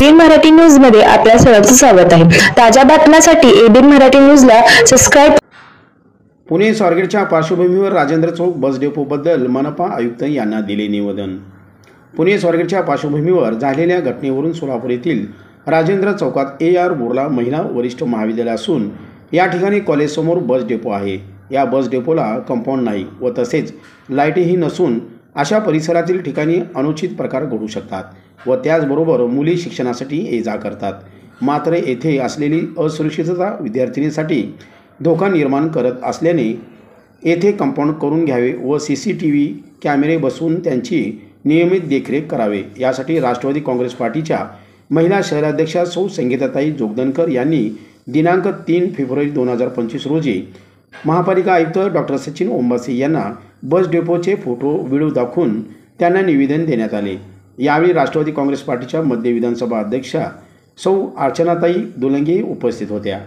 ABN Marathi news मध्ये आपल्या सर्वांचं स्वागत आहे। ताज्या बातम्यांसाठी एबीएन मराठी न्यूजला सबस्क्राइब। पुणे स्वारगेटच्या पार्श्वभूमीवर राजेंद्र चौक बस डेपोबद्दल मनपा आयुक्त यांना दिले निवेदन। पुणे स्वारगेटच्या पार्श्वभूमीवर झालेल्या घटनेवरून सोलापूर येथील राजेंद्र चौकात AR बोर्ला महिला वरिष्ठ महाविद्यालय असून या ठिकाणी कॉलेजसमोर बस डेपो आहे। या बस डेपोला कंपाऊंड नाही व तसेच लाईटही नसून अशा परिसरातील ठिकाणी अनुचित प्रकार घडू शकतात व त्याचबरोबर मुली शिक्षणासाठी ये-जा करतात। मात्र येथे असलेली असुरक्षितता विद्यार्थिनींसाठी धोका निर्माण करत असल्याने येथे कंपाऊंड करून घ्यावे व CCTV कॅमेरे बसवून त्यांची नियमित देखरेख करावे। यासाठी राष्ट्रवादी काँग्रेस पार्टीच्या महिला शहराध्यक्षा सौ संगीताताई जोगदनकर यांनी दिनांक 3 फेब्रुवारी 2025 रोजी महापालिका आयुक्त डॉक्टर सचिन ओंबासे यांना बस डेपोचे फोटो व्हिडिओ दाखवून त्यांना निवेदन देण्यात आले। यावेळी राष्ट्रवादी काँग्रेस पार्टीच्या मध्य विधानसभा अध्यक्षा सौ अर्चनाताई दुलंगे उपस्थित होत्या।